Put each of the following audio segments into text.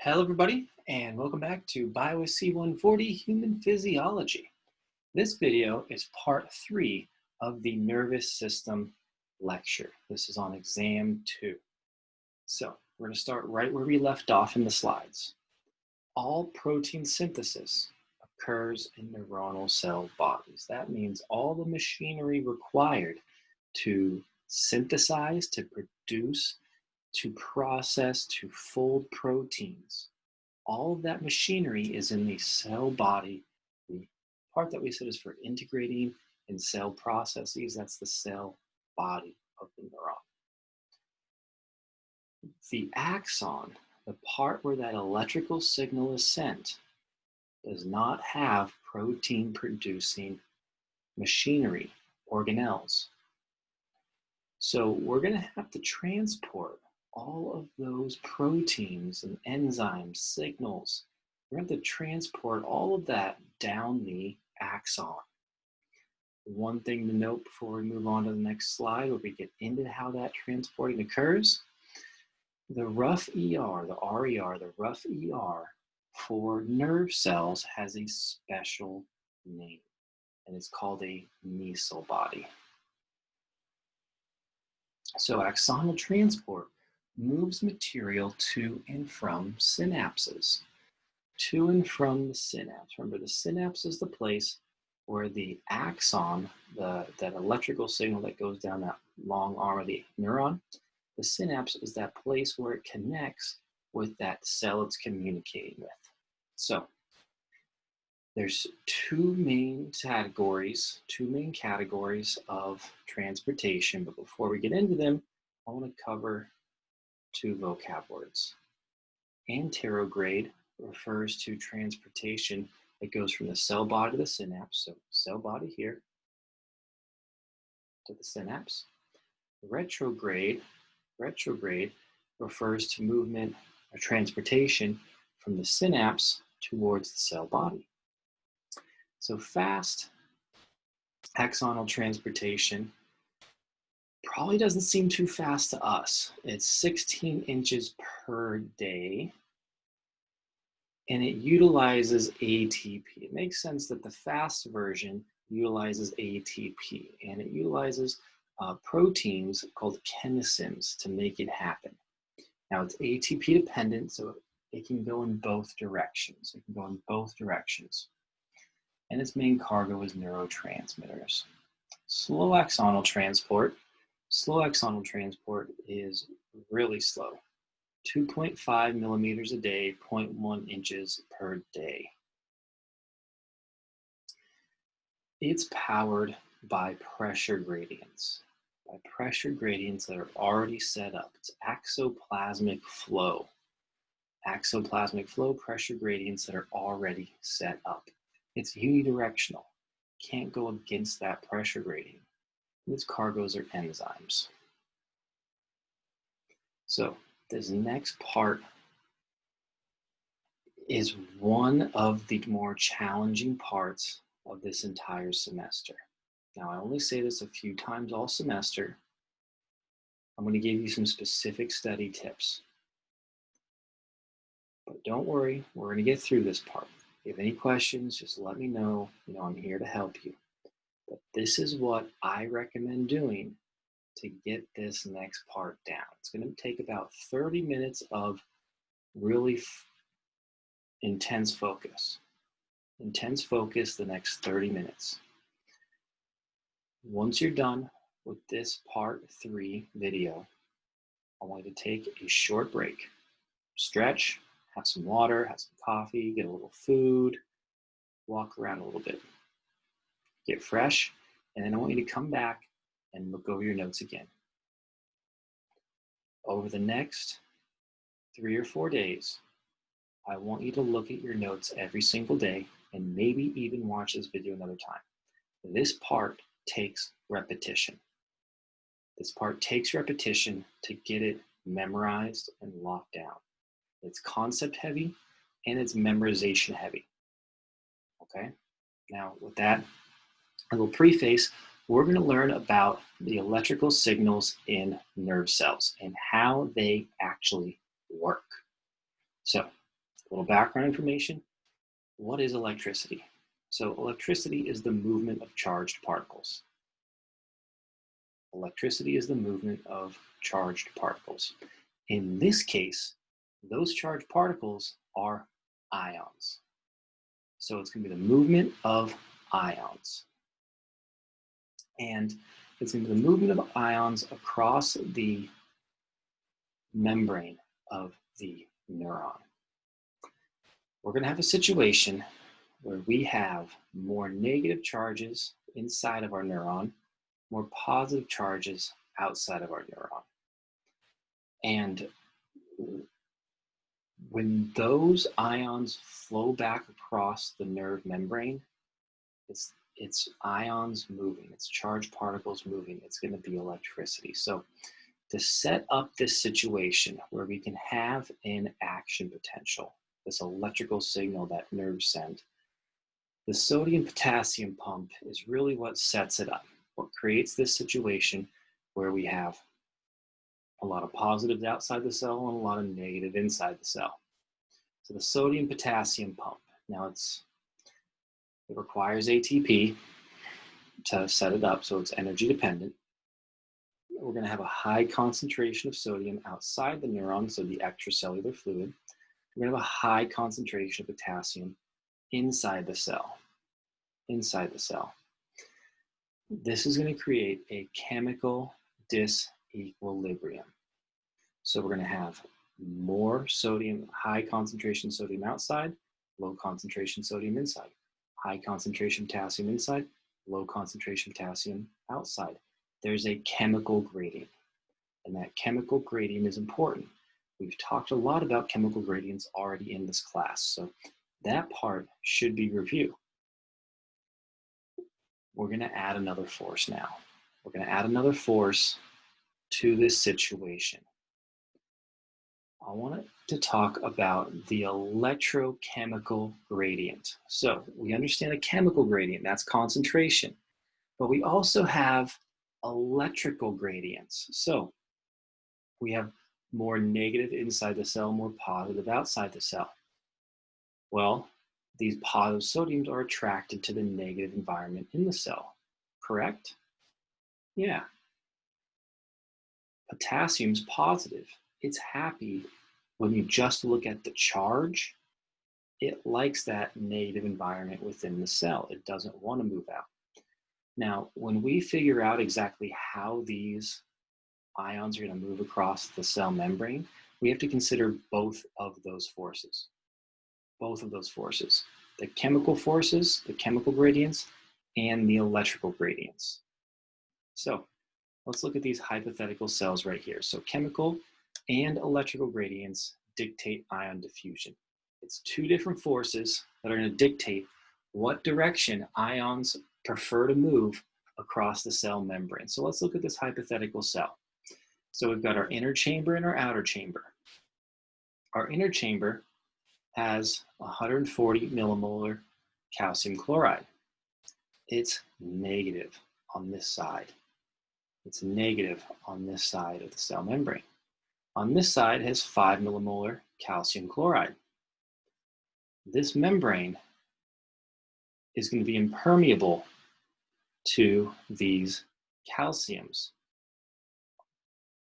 Hello, everybody, and welcome back to BioSC 140 Human Physiology. This video is part 3 of the nervous system lecture. This is on exam 2. So we're going to start right where we left off in the slides. All protein synthesis occurs in neuronal cell bodies. That means all the machinery required to synthesize, to produce, to process, to fold proteins. All of that machinery is in the cell body. The part that we said is for integrating in cell processes, that's the cell body of the neuron. The axon, the part where that electrical signal is sent, does not have protein producing machinery, organelles. So we're going to have to transport all of those proteins and enzymes, signals. We're going to have to transport all of that down the axon. One thing to note before we move on to the next slide, where we get into how that transporting occurs, the rough ER, the RER, the rough ER for nerve cells has a special name, and it's called a meso body. So axonal transport moves material to and from synapses. To and from the synapse. Remember, the synapse is the place where the axon, that electrical signal that goes down that long arm of the neuron, the synapse is that place where it connects with that cell it's communicating with. So there's two main categories of transportation, but before we get into them, I want to cover two vocab words. Anterograde refers to transportation that goes from the cell body to the synapse, so cell body here to the synapse. Retrograde refers to movement or transportation from the synapse towards the cell body. So fast axonal transportation probably doesn't seem too fast to us. It's 16 inches per day, and it utilizes ATP. It makes sense that the fast version utilizes ATP, and it utilizes proteins called kinesins to make it happen. Now, it's ATP dependent, so it can go in both directions. And its main cargo is neurotransmitters. Slow axonal transport is really slow. 2.5 millimeters a day, 0.1 inches per day. It's powered by pressure gradients that are already set up. It's exoplasmic flow. Pressure gradients that are already set up. It's unidirectional. Can't go against that pressure gradient. Its cargoes are enzymes. So this next part is one of the more challenging parts of this entire semester. Now, I only say this a few times all semester. I'm going to give you some specific study tips. But don't worry, we're going to get through this part. If you have any questions, just let me know. I'm here to help you. But this is what I recommend doing to get this next part down. It's going to take about 30 minutes of really intense focus the next 30 minutes. Once you're done with this part 3 video, I want you to take a short break, stretch, have some water, have some coffee, get a little food, walk around a little bit, get fresh, and then I want you to come back and look over your notes again. Over the next 3 or 4 days, I want you to look at your notes every single day and maybe even watch this video another time. This part takes repetition. To get it memorized and locked down. It's concept heavy and it's memorization heavy. Okay? Now, with that, a little preface, we're going to learn about the electrical signals in nerve cells and how they actually work. So A little background information. What is electricity? So electricity is the movement of charged particles. Electricity is the movement of charged particles. In this case, those charged particles are ions. So it's going to be the movement of ions. And it's going to be the movement of ions across the membrane of the neuron. We're going to have a situation where we have more negative charges inside of our neuron, more positive charges outside of our neuron. And when those ions flow back across the nerve membrane, it's ions moving, it's charged particles moving, it's going to be electricity. So to set up this situation where we can have an action potential, this electrical signal that nerves send, the sodium-potassium pump is really what sets it up, what creates this situation where we have a lot of positives outside the cell and a lot of negative inside the cell. So the sodium-potassium pump, now it requires ATP to set it up, so it's energy dependent. We're going to have a high concentration of sodium outside the neuron, so the extracellular fluid. We're going to have a high concentration of potassium inside the cell. This is going to create a chemical disequilibrium. So we're going to have more sodium, high concentration sodium outside, low concentration sodium inside. High concentration potassium inside, low concentration potassium outside. There's a chemical gradient, and that chemical gradient is important. We've talked a lot about chemical gradients already in this class, so that part should be reviewed. We're going to add another force now. We're going to add another force to this situation. I want to talk about the electrochemical gradient. So we understand a chemical gradient, that's concentration, but we also have electrical gradients. So we have more negative inside the cell, more positive outside the cell. Well, these positive sodiums are attracted to the negative environment in the cell, correct? Yeah. Potassium's positive. It's happy when you just look at the charge. It likes that negative environment within the cell. It doesn't want to move out. Now, when we figure out exactly how these ions are going to move across the cell membrane, we have to consider both of those forces. Both of those forces. The chemical forces, the chemical gradients, and the electrical gradients. So let's look at these hypothetical cells right here. So chemical and electrical gradients dictate ion diffusion. It's two different forces that are going to dictate what direction ions prefer to move across the cell membrane. So let's look at this hypothetical cell. So we've got our inner chamber and our outer chamber. Our inner chamber has 140 millimolar calcium chloride. It's negative on this side. It's negative on this side of the cell membrane. On this side has 5 millimolar calcium chloride. This membrane is going to be impermeable to these calciums.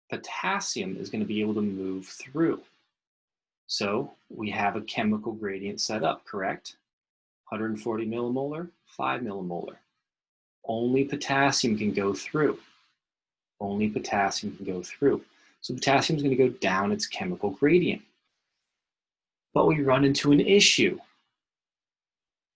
Potassium is going to be able to move through. So we have a chemical gradient set up, correct? 140 millimolar, 5 millimolar. Only potassium can go through. Only potassium can go through. So potassium is going to go down its chemical gradient. But we run into an issue.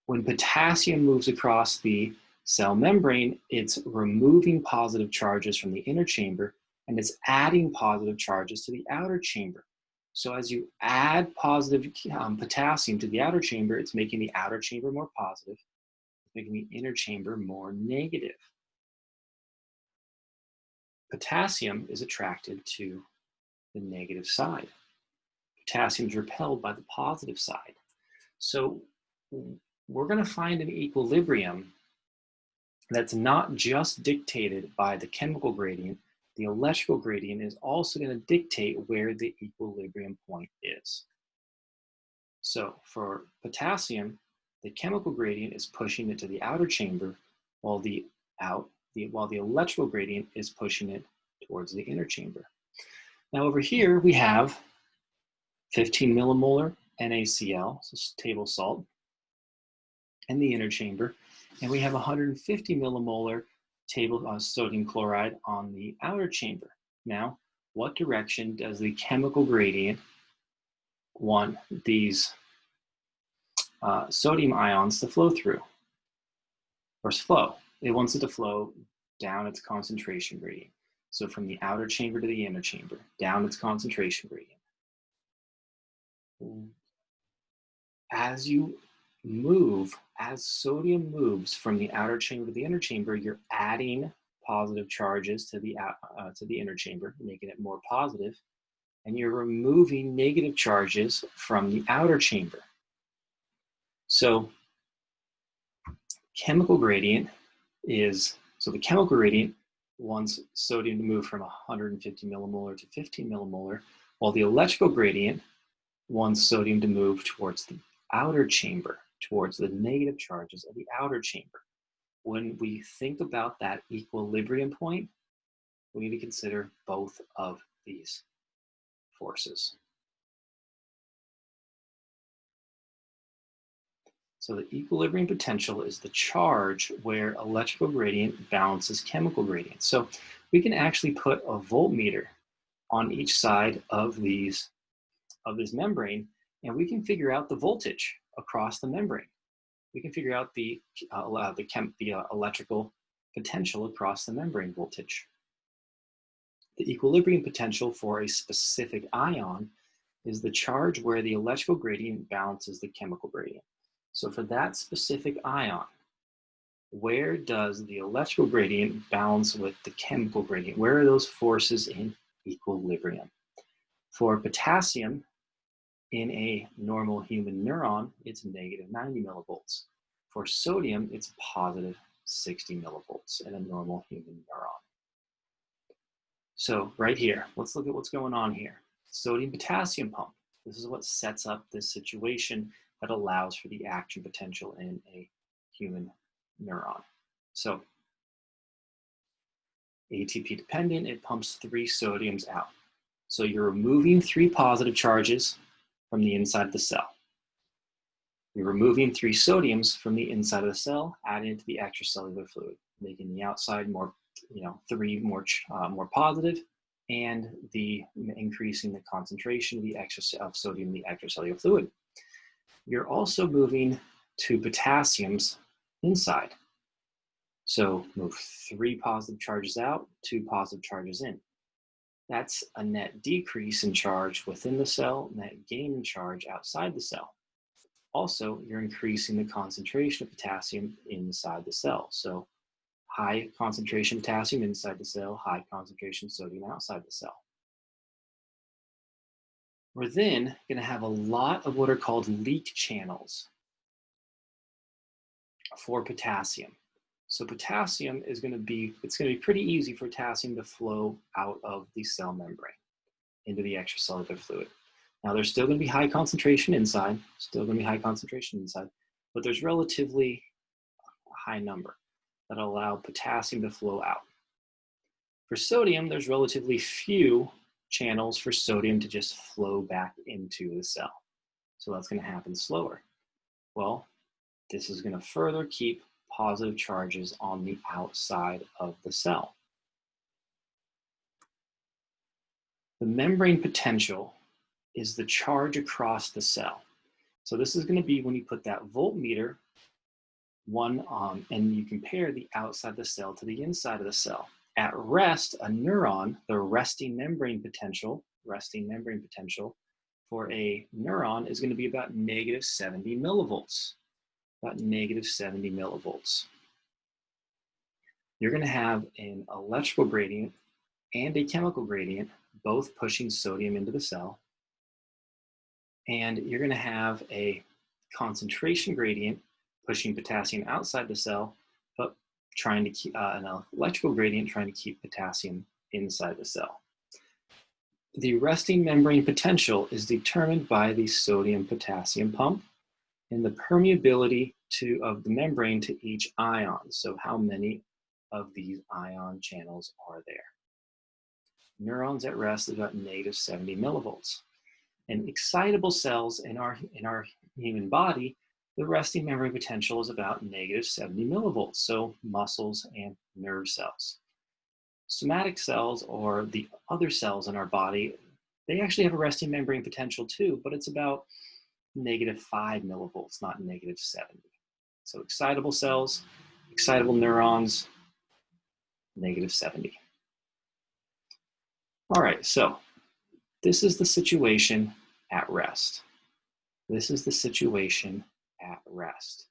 When potassium moves across the cell membrane, it's removing positive charges from the inner chamber and it's adding positive charges to the outer chamber. So as you add positive potassium to the outer chamber, it's making the outer chamber more positive, it's making the inner chamber more negative. Potassium is attracted to the negative side. Potassium is repelled by the positive side. So we're going to find an equilibrium that's not just dictated by the chemical gradient. The electrical gradient is also going to dictate where the equilibrium point is. So for potassium, the chemical gradient is pushing it to the outer chamber, while while the electrical gradient is pushing it towards the inner chamber. Now over here we have 15 millimolar NaCl, so table salt, in the inner chamber, and we have 150 millimolar sodium chloride on the outer chamber. Now, what direction does the chemical gradient want these sodium ions to flow through? Or flow? It wants it to flow down its concentration gradient. So from the outer chamber to the inner chamber, down its concentration gradient. As you move, as sodium moves from the outer chamber to the inner chamber, you're adding positive charges to the inner chamber, making it more positive, and you're removing negative charges from the outer chamber. So the chemical gradient wants sodium to move from 150 millimolar to 15 millimolar, while the electrical gradient wants sodium to move towards the outer chamber, towards the negative charges of the outer chamber. When we think about that equilibrium point, we need to consider both of these forces. So the equilibrium potential is the charge where electrical gradient balances chemical gradient. So we can actually put a voltmeter on each side of this membrane, and we can figure out the voltage across the membrane. We can figure out the electrical potential across the membrane voltage. The equilibrium potential for a specific ion is the charge where the electrical gradient balances the chemical gradient. So for that specific ion, where does the electrical gradient balance with the chemical gradient? Where are those forces in equilibrium? For potassium, in a normal human neuron, it's negative 90 millivolts. For sodium, it's positive 60 millivolts in a normal human neuron. So right here, let's look at what's going on here. Sodium-potassium pump. This is what sets up this situation that allows for the action potential in a human neuron. So ATP dependent, it pumps 3 sodiums out. So you're removing 3 positive charges from the inside of the cell. You're removing 3 sodiums from the inside of the cell, adding it to the extracellular fluid, making the outside more, 3 more positive, and increasing the concentration of sodium in the extracellular fluid. You're also moving 2 potassiums inside. So move 3 positive charges out, 2 positive charges in. That's a net decrease in charge within the cell, net gain in charge outside the cell. Also, you're increasing the concentration of potassium inside the cell. So high concentration potassium inside the cell, high concentration sodium outside the cell. We're then going to have a lot of what are called leak channels for potassium. So potassium is going to be pretty easy for potassium to flow out of the cell membrane into the extracellular fluid. Now there's still going to be high concentration inside, but there's relatively a high number that allow potassium to flow out. For sodium, there's relatively few channels for sodium to just flow back into the cell. So that's going to happen slower. Well, this is going to further keep positive charges on the outside of the cell. The membrane potential is the charge across the cell. So this is going to be when you put that voltmeter and you compare the outside of the cell to the inside of the cell. At rest, a neuron, the resting membrane potential for a neuron is going to be about negative 70 millivolts. You're going to have an electrical gradient and a chemical gradient, both pushing sodium into the cell. And you're going to have a concentration gradient pushing potassium outside the cell, but trying to keep an electrical gradient trying to keep potassium inside the cell. The resting membrane potential is determined by the sodium-potassium pump and the permeability of the membrane to each ion. So how many of these ion channels are there? Neurons at rest is about -70 millivolts. In excitable cells in our human body, the resting membrane potential is about -70 millivolts, so muscles and nerve cells. Somatic cells, or the other cells in our body, they actually have a resting membrane potential too, but it's about -5 millivolts, not -70. So excitable cells, excitable neurons, -70. All right, so this is the situation at rest. This is the situation at rest.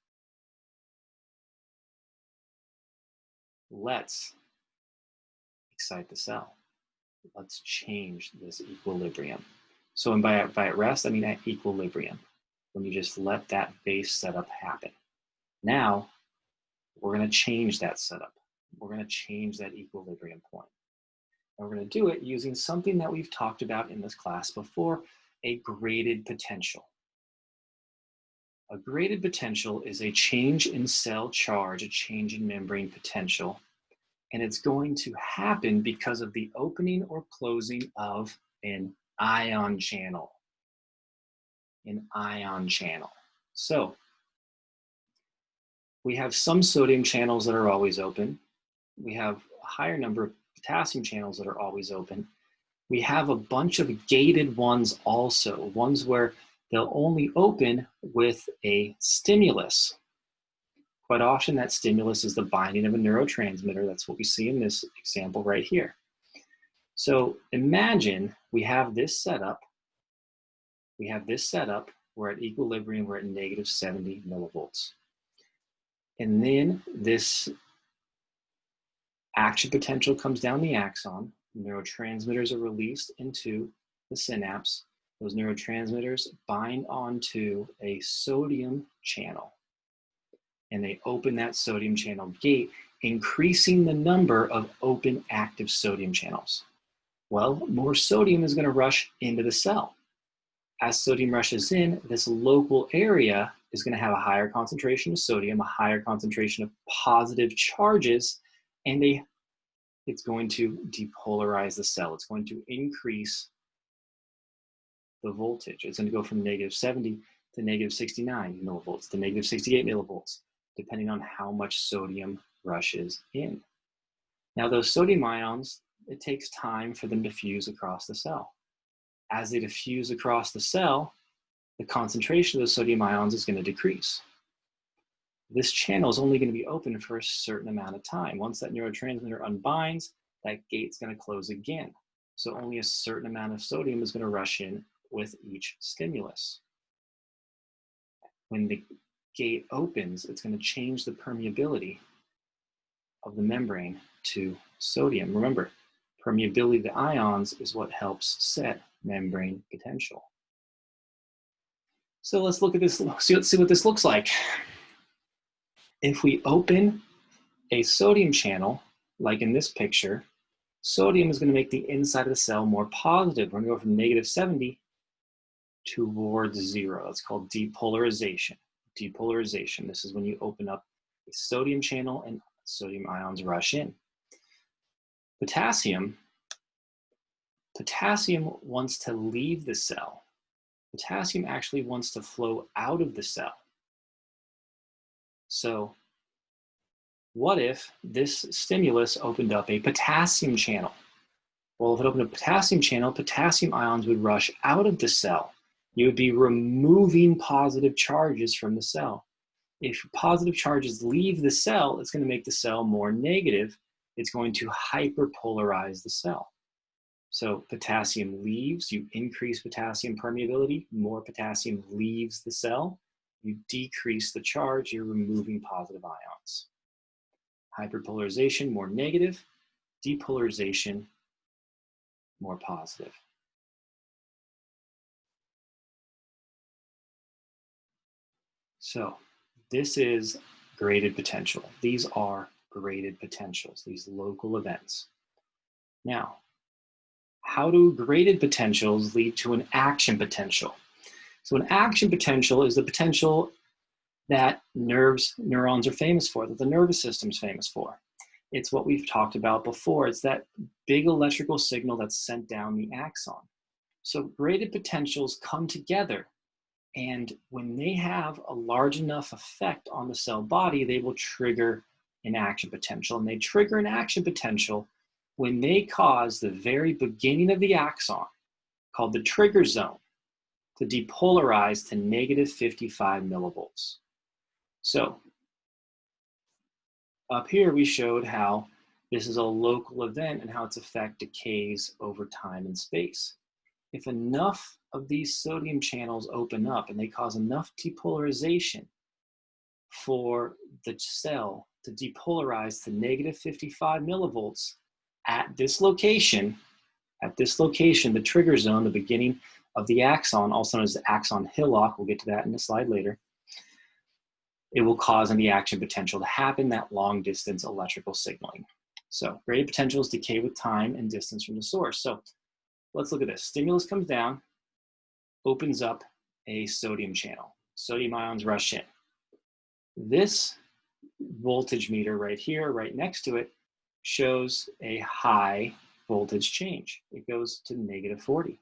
Let's excite the cell. Let's change this equilibrium. So by at rest, I mean at equilibrium. When you just let that base setup happen. Now, we're going to change that setup. We're going to change that equilibrium point. And we're going to do it using something that we've talked about in this class before, a graded potential. A graded potential is a change in cell charge, a change in membrane potential, and it's going to happen because of the opening or closing of an ion channel. An ion channel. So we have some sodium channels that are always open. We have a higher number of potassium channels that are always open. We have a bunch of gated ones also, ones where they'll only open with a stimulus. Quite often that stimulus is the binding of a neurotransmitter. That's what we see in this example right here. So imagine we have this setup. We're at equilibrium, we're at -70 millivolts. And then this action potential comes down the axon. Neurotransmitters are released into the synapse. Those neurotransmitters bind onto a sodium channel. And they open that sodium channel gate, increasing the number of open active sodium channels. Well, more sodium is going to rush into the cell. As sodium rushes in, this local area is going to have a higher concentration of sodium, a higher concentration of positive charges, and it's going to depolarize the cell. It's going to increase the voltage. It's going to go from -70 to -69 millivolts to -68 millivolts, depending on how much sodium rushes in. Now, those sodium ions, it takes time for them to fuse across the cell. As they diffuse across the cell, the concentration of those sodium ions is going to decrease. This channel is only going to be open for a certain amount of time. Once that neurotransmitter unbinds, that gate's going to close again. So only a certain amount of sodium is going to rush in with each stimulus. When the gate opens, it's going to change the permeability of the membrane to sodium. Remember, permeability of the ions is what helps set membrane potential. So let's look at this, let's see what this looks like. If we open a sodium channel, like in this picture, sodium is going to make the inside of the cell more positive. We're going to go from -70 towards 0. That's called depolarization. Depolarization. This is when you open up a sodium channel and sodium ions rush in. Potassium wants to leave the cell. Potassium actually wants to flow out of the cell. So what if this stimulus opened up a potassium channel? Well, if it opened a potassium channel, potassium ions would rush out of the cell. You would be removing positive charges from the cell. If positive charges leave the cell, it's going to make the cell more negative. It's going to hyperpolarize the cell. So potassium leaves, you increase potassium permeability, more potassium leaves the cell, you decrease the charge, you're removing positive ions. Hyperpolarization, more negative, depolarization, more positive. So this is graded potential. These are graded potentials, these local events. Now, How do graded potentials lead to an action potential? So an action potential is the potential that neurons are famous for, that the nervous system is famous for. It's what we've talked about before. It's that big electrical signal that's sent down the axon. So graded potentials come together, and when they have a large enough effect on the cell body, they will trigger an action potential. And they trigger an action potential when they cause the very beginning of the axon, called the trigger zone, to depolarize to -55 millivolts. So up here we showed how this is a local event and how its effect decays over time and space. If enough of these sodium channels open up and they cause enough depolarization for the cell to depolarize to -55 millivolts at this location, the trigger zone, the beginning of the axon, also known as the axon hillock, we'll get to that in a slide later, it will cause the action potential to happen, that long distance electrical signaling. So graded potentials decay with time and distance from the source. So let's look at this. Stimulus comes down, opens up a sodium channel. Sodium ions rush in. This voltage meter right here, right next to it, shows a high voltage change. It goes to -40.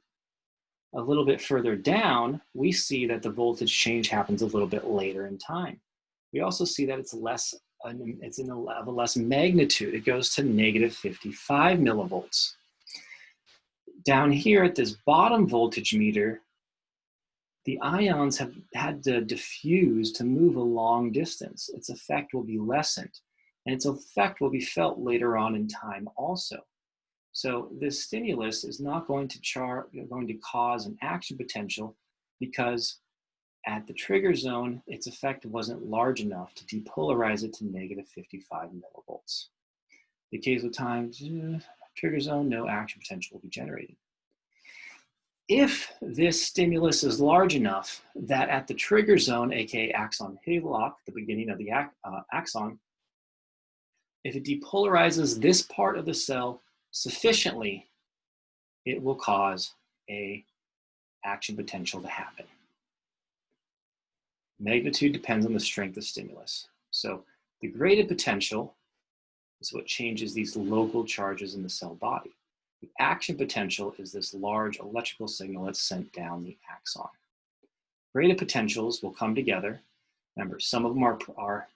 A little bit further down, we see that the voltage change happens a little bit later in time. We also see that it's of a less magnitude. It goes to -55 millivolts. Down here at this bottom voltage meter, the ions have had to diffuse to move a long distance. Its effect will be lessened, and its effect will be felt later on in time also. So this stimulus is not going to cause an action potential because at the trigger zone, its effect wasn't large enough to depolarize it to -55 millivolts. Decays with time, trigger zone, no action potential will be generated. If this stimulus is large enough that at the trigger zone, aka axon hillock, the beginning of the axon, if it depolarizes this part of the cell sufficiently, it will cause an action potential to happen. Magnitude depends on the strength of stimulus. So the graded potential is what changes these local charges in the cell body. The action potential is this large electrical signal that's sent down the axon. Graded potentials will come together. Remember, some of them are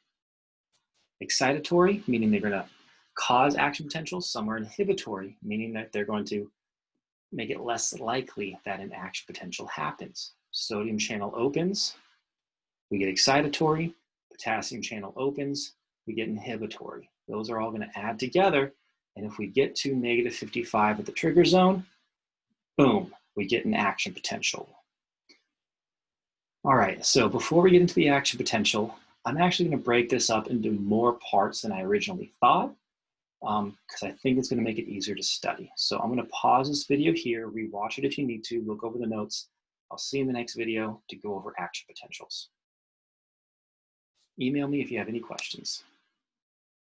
excitatory, meaning they're going to cause action potentials. Some are inhibitory, meaning that they're going to make it less likely that an action potential happens. Sodium channel opens, we get excitatory. Potassium channel opens, we get inhibitory. Those are all going to add together, and if we get to -55 at the trigger zone, boom, we get an action potential. All right, so before we get into the action potential, I'm actually going to break this up into more parts than I originally thought, because I think it's going to make it easier to study. So I'm going to pause this video here, rewatch it if you need to, look over the notes. I'll see you in the next video to go over action potentials. Email me if you have any questions.